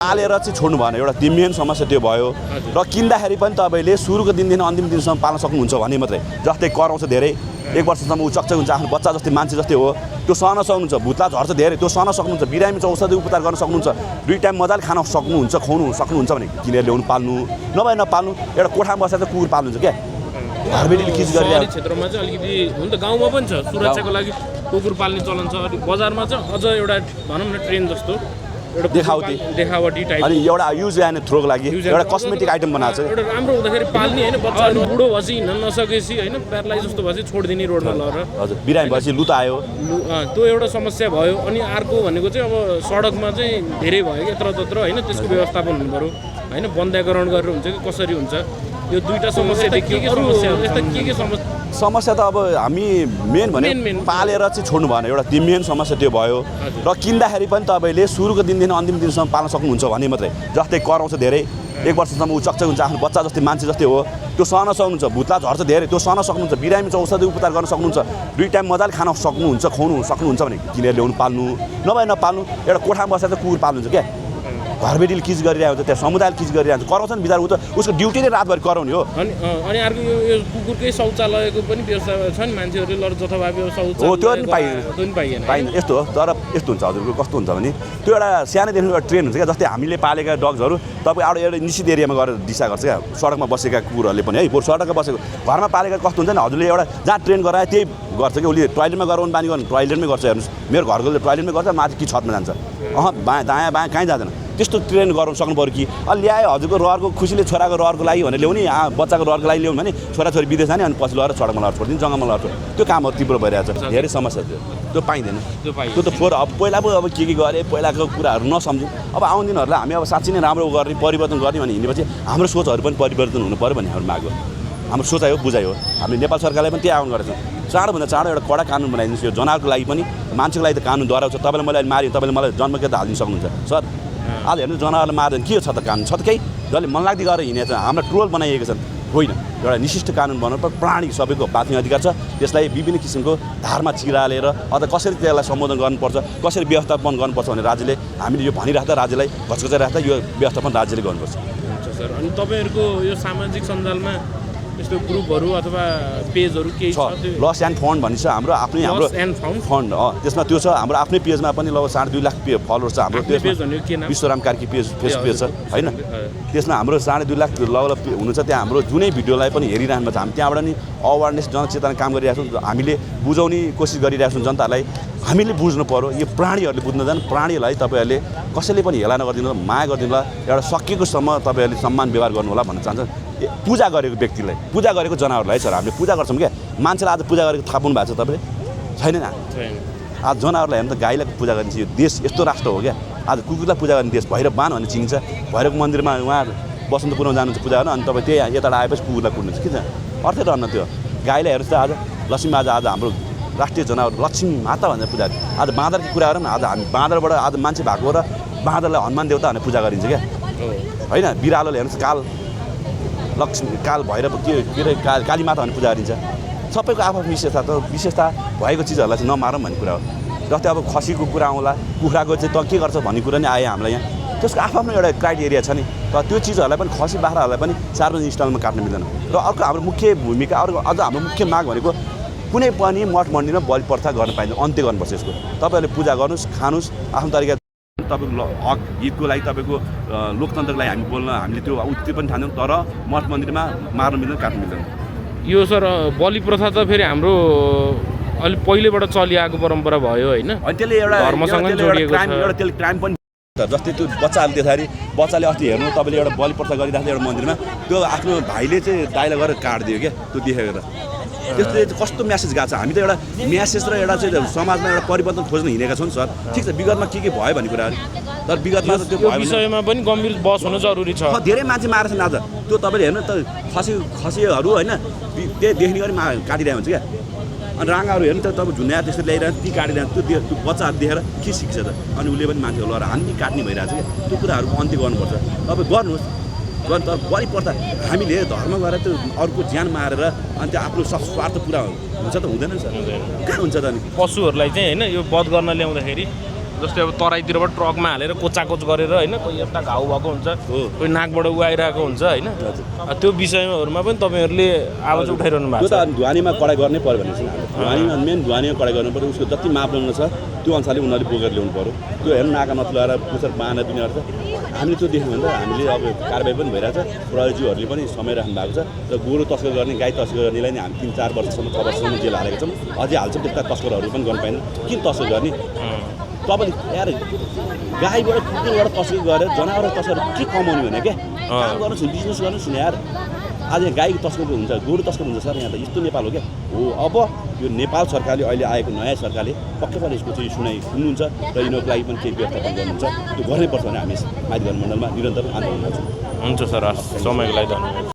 पालेर चाहिँ छोड्नु भएन एउटा त्यो मेन समस्या त्यो भयो र किन्दाखेरि पनि तपाईँले सुरुको दिनदेखि अन्तिम दिनसम्म पाल्न सक्नुहुन्छ भने मात्रै जस्तै कराउँछ धेरै 1 वर्षसम्म ऊ चकचक हुन्छ आफ्नो बच्चा जस्तै मान्छे जस्तै हो त्यो सहन सक्नुहुन्छ भुत्ला झर्छ धेरै त्यो सहन सक्नुहुन्छ बिरामी चाहिँ औषधि उपचार गर्न सक्नुहुन्छ 2 टाइम मजाले खान सक्नुहुन्छ खुवाउनु सक्नुहुन्छ भने किनेर ल्याउनु पाल्नु नभए नपाल्नु एउटा कोठामा बसेर चाहिँ कुकुर पाल्नुहुन्छ क्या घरबेटीले किच गरेर क्षेत्रमा चाहिँ अलिकति हुन त गाउँमा पनि छ सुरक्षाको लागि कुकुर पाल्ने चलन छ अनि बजारमा चाहिँ अझ एउटा भनौँ न ट्रेन जस्तो एउटा देखावटी टाइप अनि एउटा युज एन्ड थ्रोको लागि एउटा कस्मेटिक आइटम बनाएको छ एउटा राम्रो हुँदाखेरि पाल्ने होइन बच्चाहरू बुढो भएपछि हिँड्न नसकेपछि होइन प्यारालाइज जस्तो भएपछि छोडिदिने रोडमा लगेर हजुर बिरामी भएपछि लुता आयो त्यो एउटा समस्या भयो अनि अर्को भनेको चाहिँ अब सडकमा चाहिँ धेरै भयो यत्र तत्र होइन त्यसको व्यवस्थापन हुनु पऱ्यो होइन बन्ध्याकरण गरेर हुन्छ कि कसरी हुन्छ यो दुईटा समस्या के समस्याहरू यस्ता के समस्या त अब हामी मेन भने पालेर चाहिँ छोड्नु भएन एउटा त्यो मेन समस्या त्यो भयो र किन्दाखेरि पनि तपाईँले सुरुको दिनदेखि अन्तिम दिनसम्म पाल्न सक्नुहुन्छ भने मात्रै जस्तै कराउँछ धेरै 1 वर्षसम्म ऊ चकचक हुन्छ आफ्नो बच्चा जस्तै मान्छे जस्तै हो त्यो सहन सक्नुहुन्छ भुत्ला झर्छ धेरै त्यो सहन सक्नुहुन्छ बिरामी चाहिँ औषधि उपचार गर्न सक्नुहुन्छ 2 टाइम मजाले खान सक्नुहुन्छ खुवाउनु सक्नुहुन्छ भने किनेर ल्याउनु पाल्नु नभए नपाल्नु एउटा कोठामा बसेर चाहिँ कुकुर पाल्नुहुन्छ क्या घरबेटीले किच गरिरहेको हुन्छ त्यहाँ समुदायले किच गरिरहेको हुन्छ कराउँछ नि बिचार ऊ त उसको ड्युटी नै रातभरि कराउने हो अनि अर्को यो कुकुरकै शौचालयको पनि व्यवस्था छ नि मान्छेहरूले लड जथाभावी शौचालय हो त्यो पनि पाइँदैन यस्तो हो तर यस्तो हुन्छ हजुरको कस्तो हुन्छ भने त्यो एउटा सानैदेखि एउटा ट्रेन हुन्छ क्या जस्तै हामीले पालेका डग्सहरू तपाईँ एउटा निश्चित एरियामा गएर दिशा गर्छ क्या सडकमा बसेका कुकुरहरूले पनि है बरु सडकमा बसेको घरमा पालेका कस्तो हुन्छ नि हजुरले एउटा जहाँ ट्रेन गरायो त्यही गर्छ कि उसले टोइलेटमा गराउनु बानी गर्नु टोइलेटमै गर्छ हेर्नुहोस् मेरो घरको टोइलेटमै गर्छ माथि कि छतमा जान्छ दायाँ बायाँ कहीँ जाँदैन त्यस्तो ट्रेन गराउनु सक्नु पऱ्यो कि ल्यायो हजुरको रहरको खुसीले छोराको रहरको लागि भनेर ल्याउने बच्चाको रहरको लागि ल्याउनु भने छोराछोरी विदेश जाने अनि पछि लगेर सडकमा लगेर छोडिदिनु जङ्गलमा लगेर छोड्नु त्यो कामहरू तीव्र भइरहेको छ धेरै समस्या त्यो पाइँदैन त्यो त फोहोर अब पहिला पो अब के गरेँ पहिलाको कुराहरू नसम्झौँ अब आउने दिनहरूलाई हामी अब साँच्चै नै राम्रो गर्ने परिवर्तन गर्ने भने हिँडेपछि हाम्रो सोचहरू पनि परिवर्तन हुनु पऱ्यो भन्ने हाम्रो माग हो हाम्रो सोचाइ हो बुझाइ हो हामीले नेपाल सरकारलाई पनि त्यही आह्वान गरेको छौँ चाँडोभन्दा चाँडो एउटा कडा कानुन बनाइदिनुहोस् यो जनावरको लागि पनि मान्छेको लागि त कानुन डराउँछ तपाईँले मलाई माऱ्यो तपाईँले मलाई जन्मकै त हालिदिनु सक्नुहुन्छ सर आज हेर्नु जनावरले मार्दैन के छ त कानुन छ त केही जसले मनलाग्दी गरेर हिँडेछ हाम्रो ट्रोल बनाइएको छ होइन एउटा निशिष्ट कानुन बनाउनु पर्छ प्राणी सबैको बाँच्ने अधिकार छ त्यसलाई विभिन्न किसिमको धारमा चिरालेर अथवा कसरी त्यसलाई सम्बोधन गर्नुपर्छ कसरी व्यवस्थापन गर्नुपर्छ भने राज्यले हामीले यो भनिराख्दा राज्यलाई घचघचाइराख्दा यो व्यवस्थापन राज्यले गर्नुपर्छ सर अनि तपाईँहरूको यो सामाजिक सञ्जालमा यस्तो ग्रुपहरू अथवा पेजहरू केही छ लस एन्ड फाउन्ड भन्ने छ हाम्रो आफ्नै हाम्रो फन्ड त्यसमा त्यो छ हाम्रो आफ्नै पेजमा पनि लगभग 2.5 लाख फलोवर्स छ हाम्रो त्यसमा Vishwaram Karki page Facebook page छ होइन त्यसमा हाम्रो 2.5 लाख लगभग हुनुहुन्छ त्यहाँ हाम्रो जुनै भिडियोलाई पनि हेरिरहनु भएको छ हामी त्यहाँबाट नि अवेरनेस जनचेतना काम गरिरहेको छौँ हामीले बुझाउने कोसिस गरिरहेको छौँ जनतालाई हामीले बुझ्नु पर्यो यो प्राणीहरूले बुझ्न जानु प्राणीलाई तपाईँहरूले कसैले पनि हेला नगरिदिनु माया गरिदिनु होला एउटा सकिएकोसम्म तपाईँहरूले सम्मान व्यवहार गर्नु होला भन्न चाहन्छ पूजा गरेको व्यक्तिलाई पूजा गरेको जनावरलाई सर हामीले पूजा गर्छौँ क्या मान्छेलाई आज पूजा गरेको थाहा पाउनु भएको छ तपाईँले छैन आज जनावरलाई हेर्नु त गाईलाई पूजा गरिन्छ यो देश यस्तो राष्ट्र हो क्या आज कुकुरलाई पूजा गर्ने देश भैरव बान भन्ने चिनिन्छ भैरवको मन्दिरमा उहाँ बसन्तपुरमा जानुहुन्छ पूजा गर्न अनि तपाईँ त्यही यताबाट आएपछि कुकुरलाई कुर्नुहुन्छ के छ अर्थै रहन्न त्यो गाईलाई हेर्नुहोस् त आज लक्ष्मी आज हाम्रो राष्ट्रिय जनावर लक्ष्मी माता भनेर पूजा आज बाँदरको कुरा गरौँ न आज हामी बाँदरबाट आज मान्छे भएको र बाँदरलाई हनुमान देवता भनेर पूजा गरिन्छ क्या होइन बिरालोले हेर्नुहोस् काल लक्ष्मी काल भैरव के अरे काली माता भनेर पूजा गरिन्छ सबैको आफ्नो विशेषता भएको चिजहरूलाई चाहिँ नमारौँ भन्ने कुरा हो जस्तै अब खसीको कुरा आउँला कुखुराको चाहिँ त के गर्छ भन्ने कुरा नि आयो हामीलाई यहाँ त्यसको आफ्नो एउटा क्राइटेरिया छ नि तर त्यो चिजहरूलाई पनि खसी बाख्राहरूलाई पनि सार्वजनिक स्थलमा काट्न मिल्दैन र अर्को हाम्रो मुख्य भूमिका अर्को अझ हाम्रो मुख्य माग भनेको कुनै पनि मठ मन्दिरमा बलि प्रथा गर्न पाइँदैन अन्त्य गर्नुपर्छ यसको तपाईँहरूले पूजा गर्नुहोस् खानुहोस् आफ्नो तरिका तपाईँको हक हितको लागि तपाईँको लोकतन्त्रको लागि हामी बोल्न हामीले त्यो उत्ति पनि ठान्छौँ तर मठ मन्दिरमा मार्न मिल्दैन काट्नु मिल्दैन यो सर बलि प्रथा त फेरि हाम्रो अलि पहिलेबाट चलिआएको परम्परा भयो होइन त्यसले एउटा धर्मसँग जोडिएको छ एउटा त्यसले क्राइम पनि जस्तै त्यो बच्चाहरूले देखाखेरि बच्चाले अस्ति हेर्नु तपाईँले एउटा बलि प्रथा गरिराख्दा एउटा मन्दिरमा त्यो आफ्नो भाइले चाहिँ दाइलाई गरेर काटिदियो क्या त्यो देखेर त्यसले कस्तो म्यासेज गएको छ हामी त एउटा म्यासेज र एउटा चाहिँ समाजमा एउटा परिवर्तन खोज्न हिँडेका छौँ सर ठिक छ विगतमा के भयो भन्ने कुराहरू तर विगतमा त त्यो विषयमा पनि गम्भीर बहस हुनु जरुरी छ धेरै मान्छे मारेछन् आज त्यो तपाईँले हेर्नु त खसीहरू होइन त्यही देख्ने गरी काटिरहेको हुन्छ क्या अनि राँगाहरू हेर्नु त तपाईँ झुन्या त्यस्तो ल्याइरहन्छ ती काटिरहन्छ त्यो बच्चाहरू देखेर के सिक्छ त अनि उसले पनि मान्छेहरू लगाएर हामी काट्ने भइरहेको छ क्या त्यो कुराहरूको अन्त्य गर्नुपर्छ तपाईँ गर्नुहोस् गर्नु तर बढी पर्दा हामीले धर्म गरेर त्यो अरूको ज्यान मारेर अनि त्यो आफ्नो स्वार्थ पुरा हुन्छ त हुँदैन नि सर कहाँ हुन्छ त अनि पशुहरूलाई चाहिँ होइन यो वध गर्न ल्याउँदाखेरि जस्तै अब तराईतिरबाट ट्रकमा हालेर कोचाकोच गरेर होइन कोही यता घाउ भएको हुन्छ कोही नाकबाट आइरहेको हुन्छ होइन त्यो विषयहरूमा पनि तपाईँहरूले आवाज उठाइरहनु भएको छ। त्यो त ध्वनिमा कडाइ गर्नै पर्यो भने चाहिँ ध्वनिमा मेन ध्वनिमा कडाइ गर्नु पऱ्यो। उसको जति मापदण्ड छ त्यो अनुसारले उनीहरूले बोकेर ल्याउनु पऱ्यो। त्यो हेर्नु नाका नचलाएर पुछर बाँधा दिने गर्छ। हामीले त्यो देख्यौँ भने त हामीले अब कारबाही पनि भइरहेछ। प्रहरीज्यूहरूले पनि समय राख्नु भएको छ र गोरु तस्कर गर्ने गाई तस्कर गर्नेलाई नि हामी 3-4 वर्षसम्म 6 वर्षसम्म जेल हालेको छौँ। अझै हाल्छौँ। त्यस्ता तस्करहरू पनि गर्नु पाएन। किन तस्कर गर्ने तपाईँले यार गाईबाट कुकुरबाट तस्कर गरेर जनावर तस्कर के कमाउने भने क्या काम गर्नुहोस् बिजनेस गर्नुहोस् न यार। आज यहाँ गाई तस्कर हुन्छ गोरु तस्कर हुन्छ सर। यहाँ त यस्तो नेपाल हो क्या हो। अब यो नेपाल सरकारले अहिले आएको नयाँ सरकारले पक्कै पनि यसको चाहिँ सुनाइ सुन्नुहुन्छ र यिनीहरूको लागि पनि केही व्यवस्थापन गर्नुहुन्छ। त्यो गर्नैपर्छ भने हामी माथि गणमण्डलमा निरन्तर आन्दोलन गर्छौँ। हुन्छ सर, समयको लागि धन्यवाद।